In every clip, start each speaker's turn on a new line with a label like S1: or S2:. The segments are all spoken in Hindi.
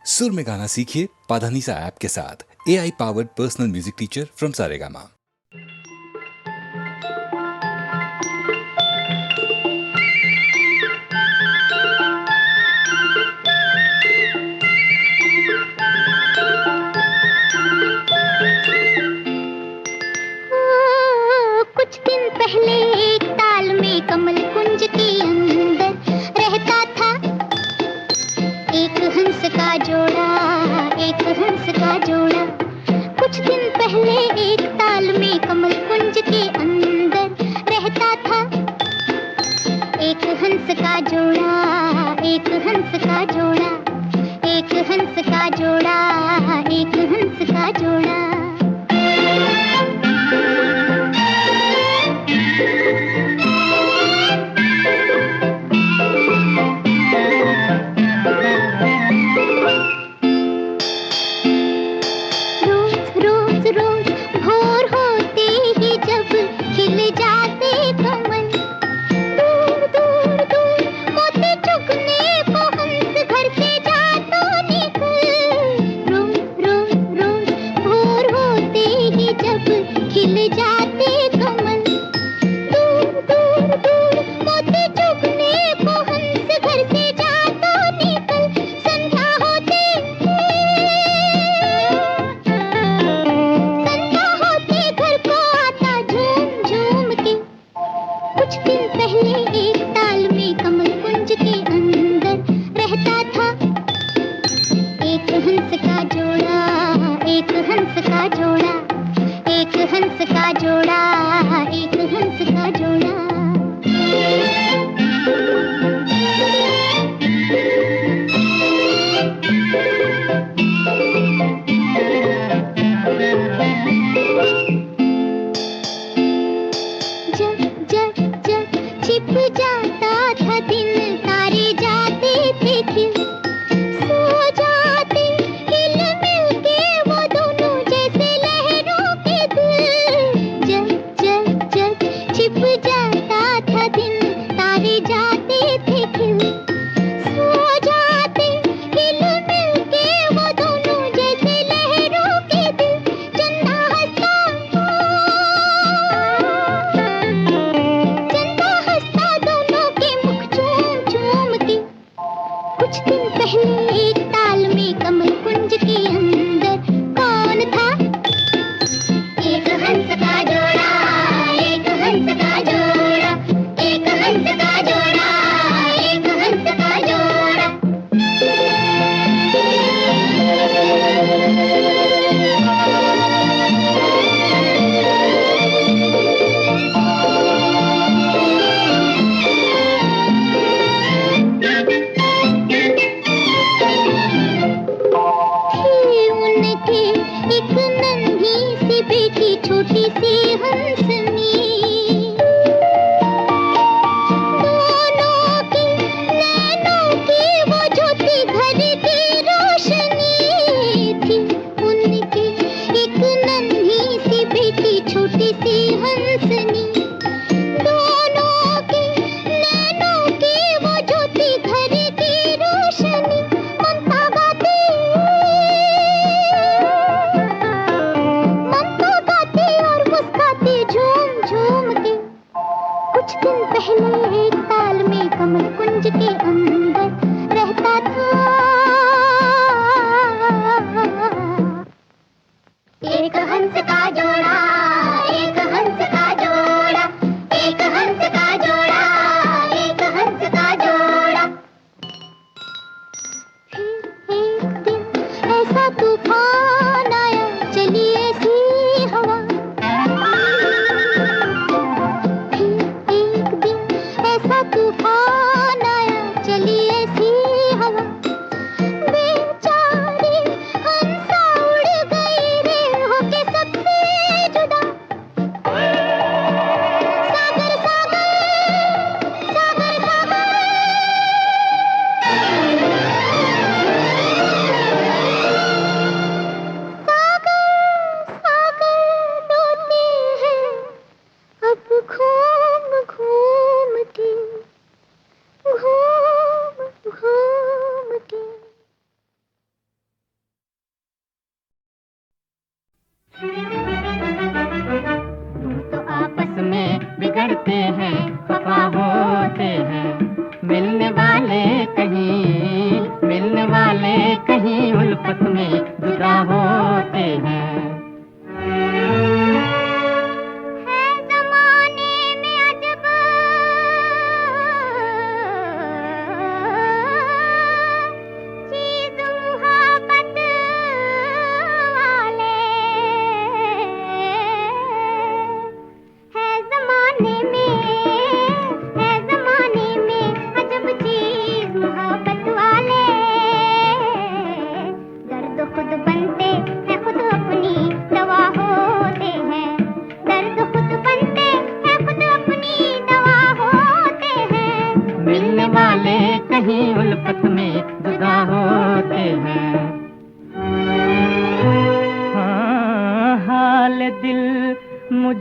S1: सुर में गाना सीखिए पाधानीसा ऐप के साथ। AI powered personal music teacher from Saregama.
S2: कुछ दिन पहले एक ताल में कमल कुंज के अंदर रहता था एक हंस का जोड़ा, एक हंस का जोड़ा। कुछ दिन पहले एक ताल में कमल कुंज के अंदर रहता था एक हंस का जोड़ा, एक हंस का जोड़ा, एक हंस का जोड़ा, एक हंस का जोड़ा।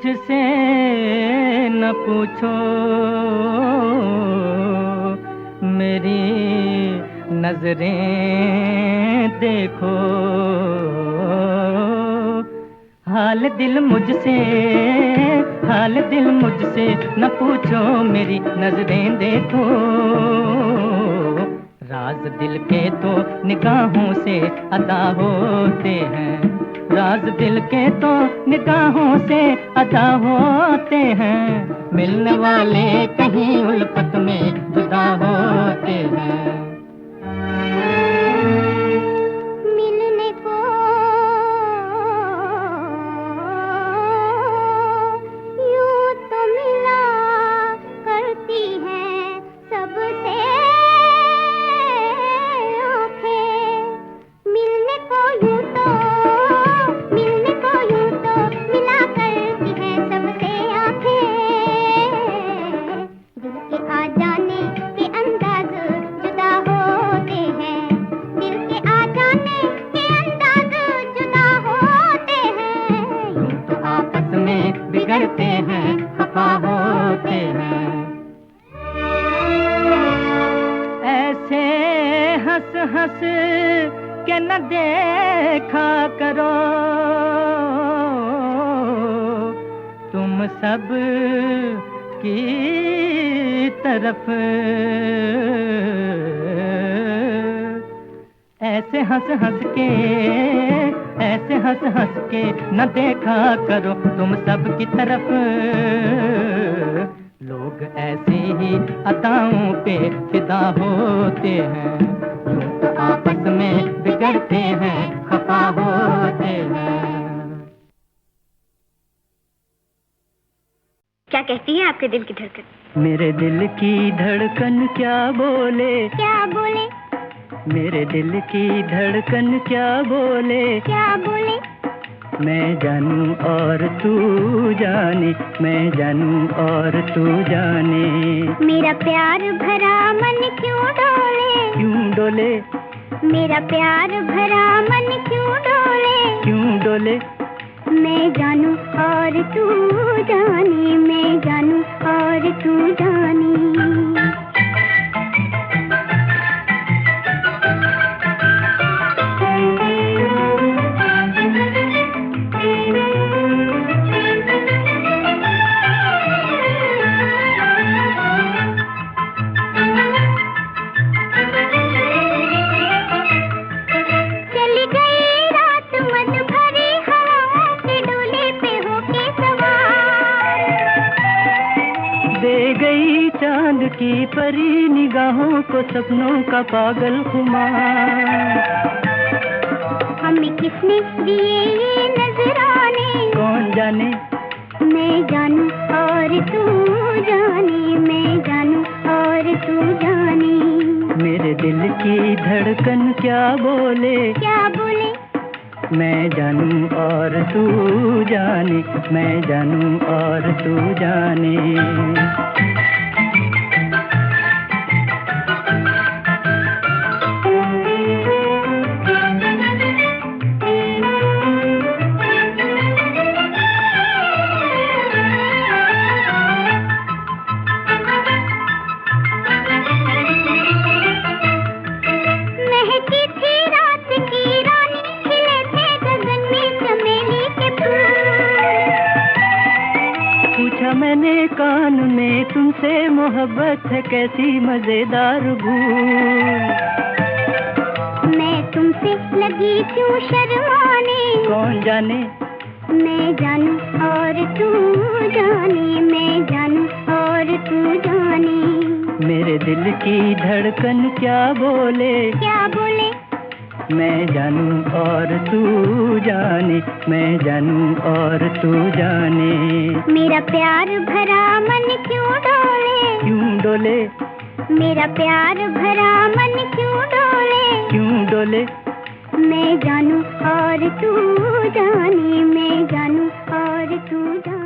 S3: मुझसे न पूछो, मेरी नजरें देखो। हाल दिल मुझसे, हाल दिल मुझसे न पूछो, मेरी नजरें देखो। राज दिल के तो निगाहों से अदा होते हैं, राज दिल के तो निगाहों से अदा होते हैं। मिलने वाले कहीं उल्फत में जुदा होते हैं।
S2: मिलने को यूं तो मिला करती है सबसे आँखें, मिलने को यूं तो, मिलने को यूं तो मिला करती है सबसे आँखें। दिल के आ जाने के अंदाज जुदा होते हैं, दिल के आ जाने के अंदाज जुदा होते हैं।
S3: यूं तो आपस में बिगड़ते हैं, खफा होते हैं। ऐसे हंस हंस के न देखा करो, तुम सब की तरफ। ऐसे हंस हंस के, ऐसे हंस हंस के न देखा करो तुम सब की तरफ। लोग ऐसे ही अदाओं पे फिदा होते हैं, यूं तो आपस में बिगड़ते हैं, खफा होते हैं।
S2: क्या कहती है आपके दिल की धड़कन?
S3: मेरे दिल की धड़कन क्या बोले,
S2: क्या बोले,
S3: मेरे दिल की धड़कन क्या बोले।
S2: क्या बोले,
S3: मैं जानूं और तू जाने, मैं जानूं और तू जाने।
S2: मेरा प्यार भरा मन क्यों डोले,
S3: क्यों डोले,
S2: मेरा प्यार भरा मन क्यों डोले।
S3: क्यों डोले,
S2: मैं जानूं और तू जाने, मैं जानूं और तू जाने। चली गई रात मत भरी हवाओं के डोले पे होके सवार,
S3: दे गई चांद की परी निगाहों को सपनों का पागल खुमार।
S2: हमें किसने दिए ये नजराने,
S3: कौन जाने,
S2: मैं जानूं और तू जाने, मैं जानूं और तू जाने।
S3: मेरे दिल की धड़कन क्या बोले,
S2: क्या बोले,
S3: मैं जानूं और तू जाने, मैं जानूं और तू जाने।
S2: महकी थी रात की रानी, खिले थे गगन में चमेली के फूल।
S3: पूछा मैंने कान में तुमसे, मोहब्बत है कैसी मजेदार भूल।
S2: मैं तुमसे लगी क्यों शर्माने,
S3: कौन जाने,
S2: मैं जानूं और तू जाने, मैं जानूं और तू जाने।
S3: मेरे दिल की धड़कन क्या बोले,
S2: क्या बोले,
S3: मैं जानूं और तू जाने, मैं जानूं और तू जाने।
S2: मेरा प्यार भरा मन क्यों डोले,
S3: क्यों डोले,
S2: मेरा प्यार भरा मन क्यों डोले।
S3: क्यों डोले,
S2: मैं जानूं और तू जाने, मैं जानूं और तू जाने।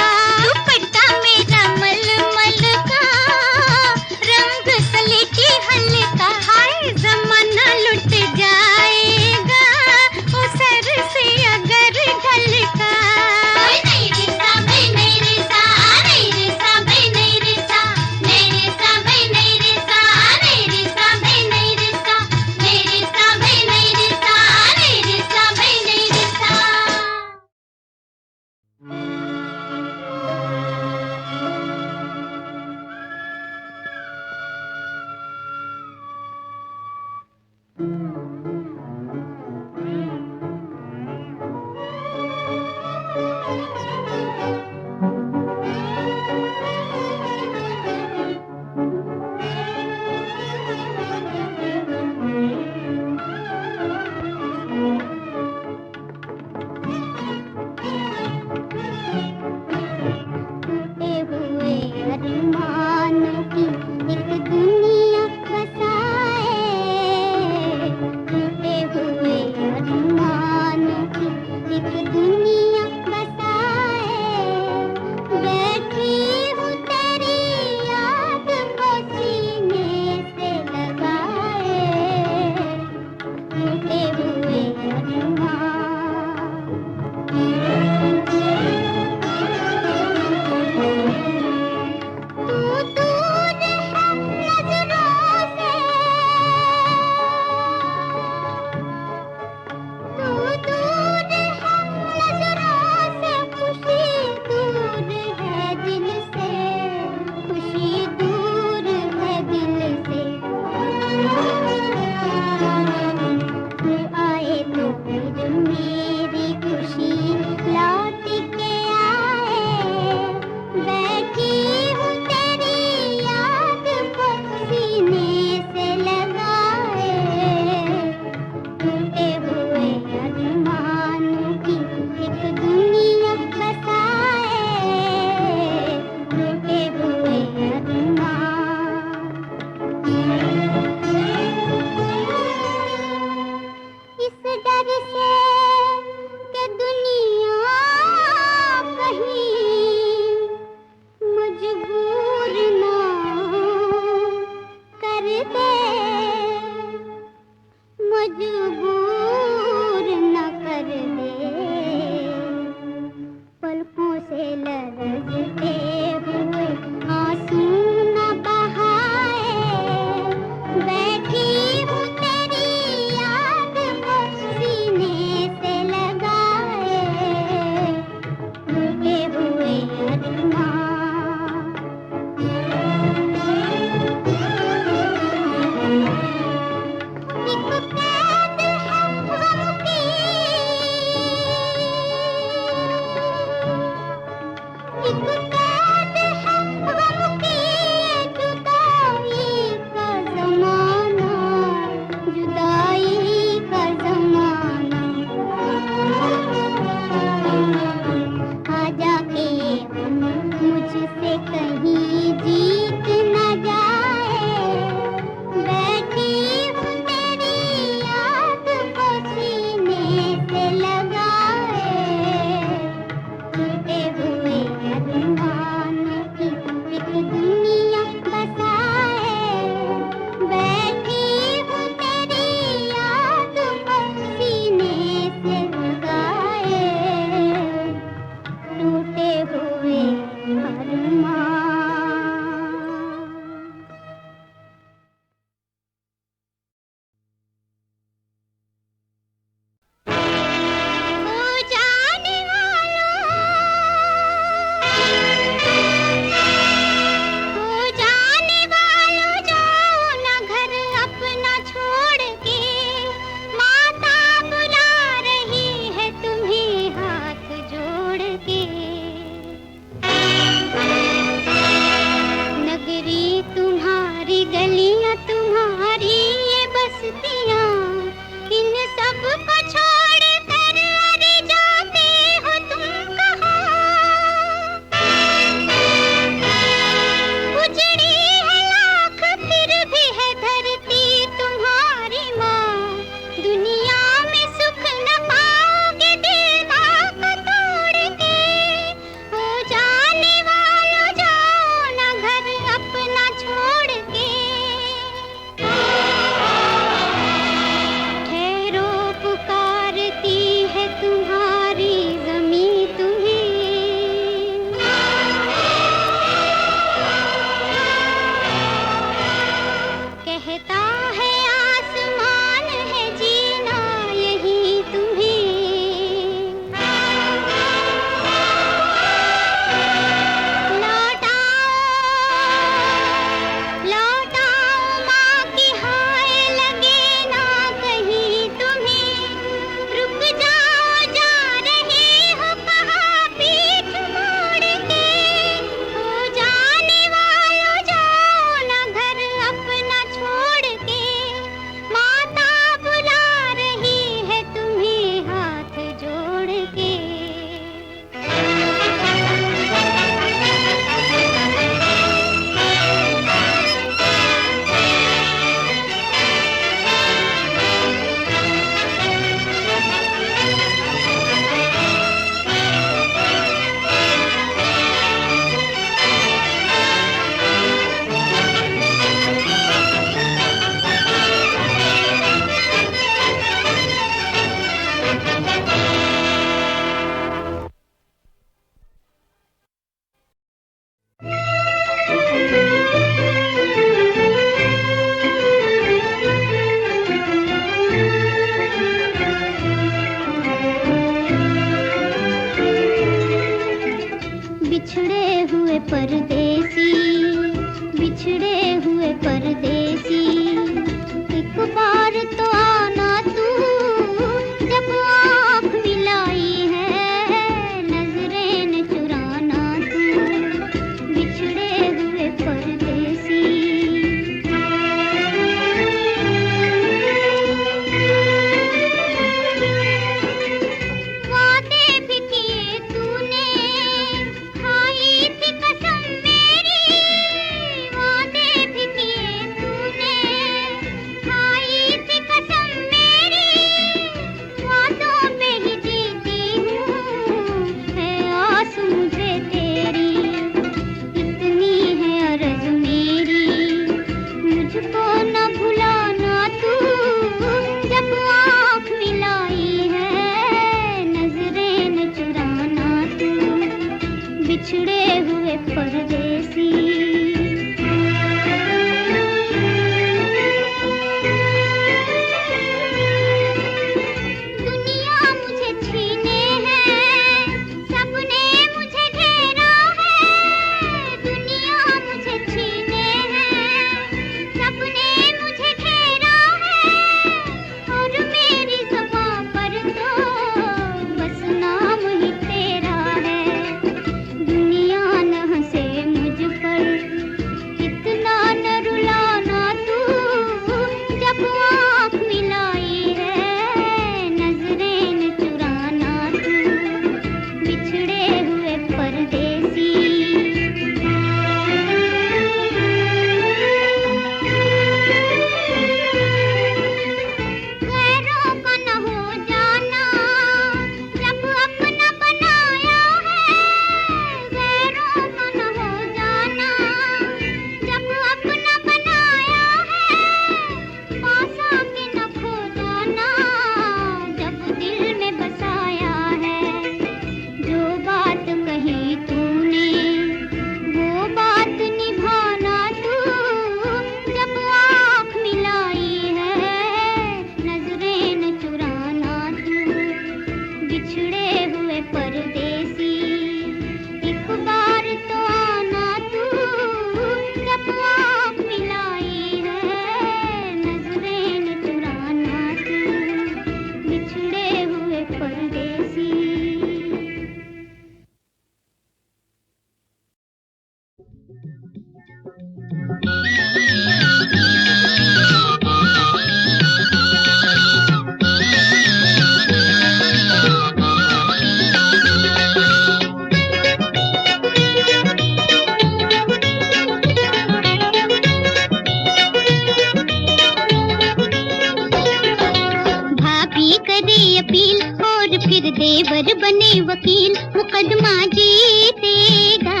S2: फिर देवर बने वकील, मुकदमा जीतेगा।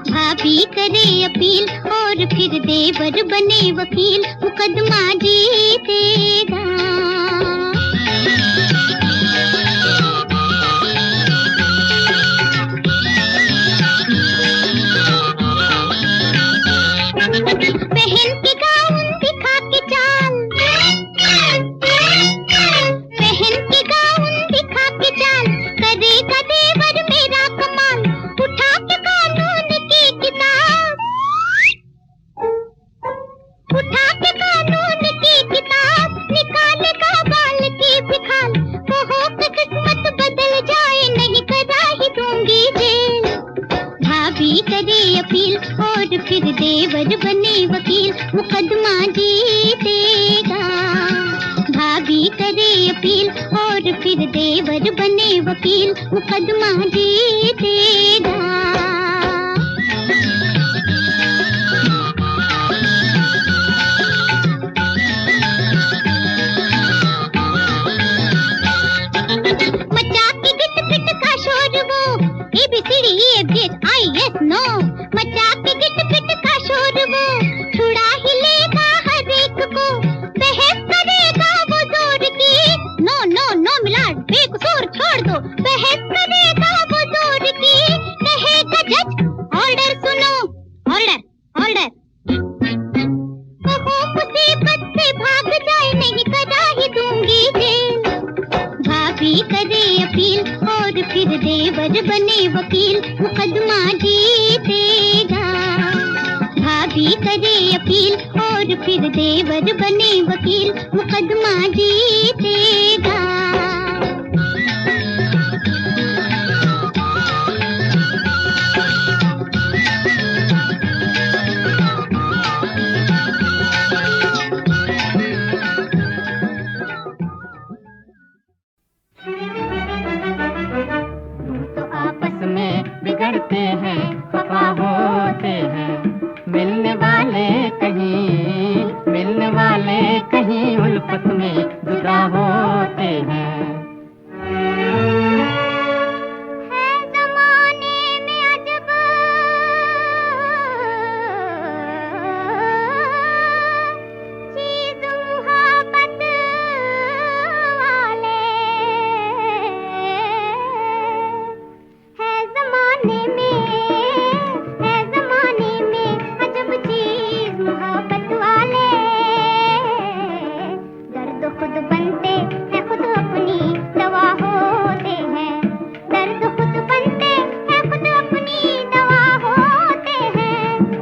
S2: भाभी करे अपील और फिर देवर बने वकील, मुकदमा जीतेगा। बहन की गाउन दिखा के चाल, बहन की गाउन दिखा के चाल, करेगा देवर मेरा कमाल। उठा के कानून की किताब, उठा के कानून की किताब, निकालेगा बाल की बिखाल। कहो कि किस्मत बदल जाए, नहीं करा ही दूंगी जेल। भाभी करे अपील और फिर देवर बने वकील, मुकदमा जीतेगा। भाभी करे अपील और फिर देवर बने वकील, मुकदमा जीतेगा। मचा के गिट पिट का शोर वो, ABCD EFGHIS नो। मचा के गिट पिट का शोर वो, छुड़ा ही लेगा हर एक को। बहस करेगा वो जोर की, नो नो नो मिलाड बेकसूर छोड़ दो। बहस करेगा वो जोर की, कहेगा जज ऑर्डर सुनो, ऑर्डर ऑर्डर। कहो मुसीबत से भाग जाए, नहीं करा ही दूंगी जेल। भाभी करे अपील और फिर देवर बने वकील, मुकदमा जीतेगा। भाभी करे अपील और फिर देवर बने वकील, मुकदमा जीतेगा।
S3: बिगड़ते हैं, खफा होते हैं, मिलने वाले कहीं उल्फत में जुदा होते हैं।
S2: है ज़माने में अजब चीज़ मुहब्बत वाले, है ज़माने में अजब चीज़ मुहब्बत वाले। दर्द खुद बनते हैं, खुद अपनी दवा होते हैं। दर्द खुद बनते हैं, खुद अपनी दवा होते हैं।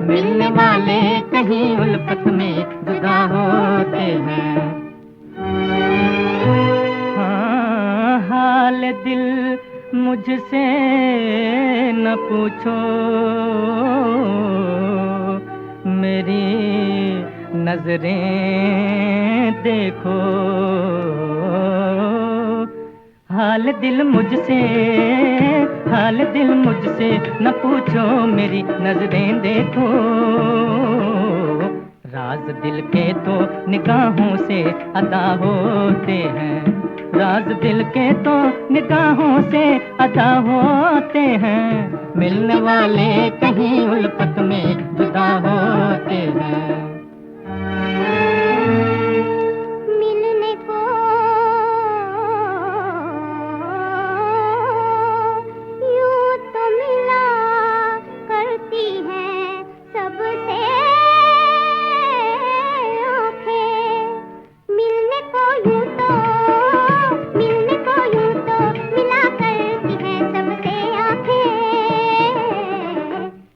S3: मिलने वाले कहीं उल्फत में जुदा होते हैं। हाँ, हाल दिल मुझसे न पूछो, मेरी नजरें देखो। हाल दिल मुझसे न पूछो, मेरी नजरें देखो। राज दिल के तो निगाहों से अदा होते हैं। राज दिल के तो निगाहों से अदा होते हैं। मिलने वाले कहीं उल्फत में जुदा होते हैं।
S2: मिलने को यूं तो मिला करती हैं सबसे आँखें। मिलने को यूं तो मिला करती हैं सबसे आँखें।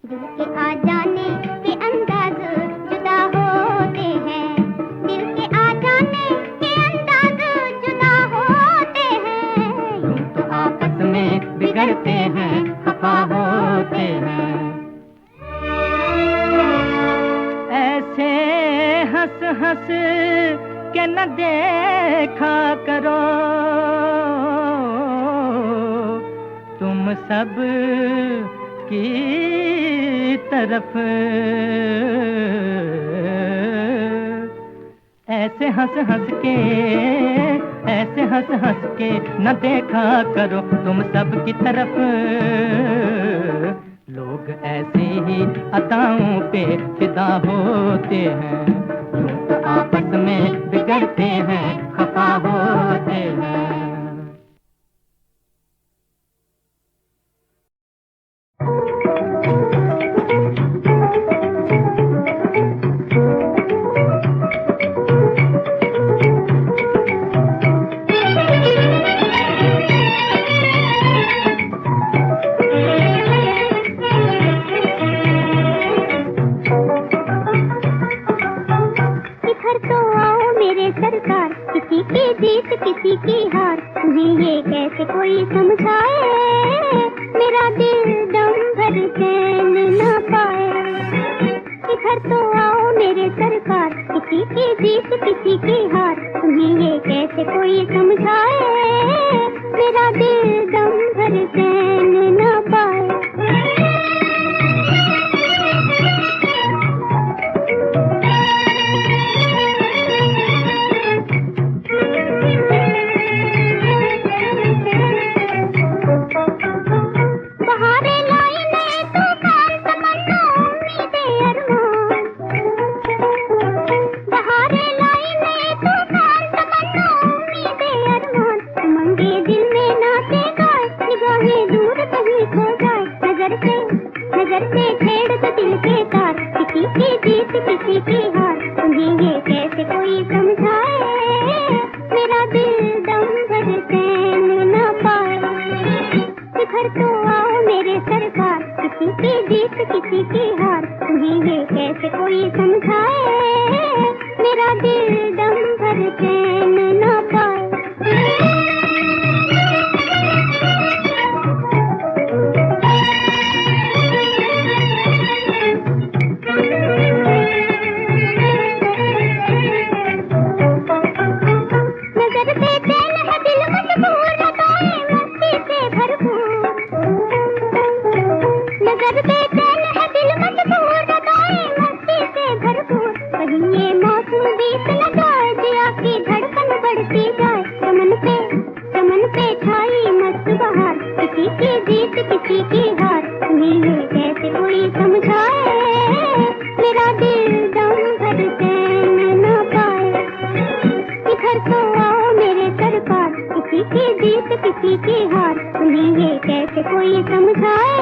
S2: दिल के आ जाने के अंदाज जुदा होते हैं। दिल के आ जाने के अंदाज जुदा होते हैं।
S3: यूं तो आपस में बिगड़ते हैं, खफा होते हैं। ऐसे हंस हंस के न देखा करो, तुम सब की तरफ। ऐसे हंस हंस के, ऐसे हंस हंस के न देखा करो तुम सब की तरफ। लोग ऐसे ही अदाओं पे फिदा होते हैं, यूं तो आपस में बिगड़ते हैं, खफा होते हैं।
S2: किसी की हार, तुम्हें ये कैसे कोई समझाए, मेरा दिल दम भर चैन न पाए। इधर तो आओ मेरे सरकार, किसी की जीत किसी की हार, तुम्हें ये कैसे कोई समझाए, मेरा दिल दम भर चैन न पाए। नजर से छेड़ दो दिल के तार, किसी की जीत किसी की हार, तुम्हें ये कैसे कोई समझाए, मेरा दिल दम भर चैन न पाए। इधर तो आओ मेरे सरकार, किसी की जीत किसी की हार, तुम्हें ये कैसे कोई समझाए, मेरा दिल दम भर चैन न पाए। किसी की जीत किसी की हार, तुम्हें ये कैसे कोई समझाए, मेरा दिल दम भर चैन न पाए। इधर तो आओ मेरे सरकार, किसी की जीत किसी की हार, तुम्हें ये कैसे कोई समझाए,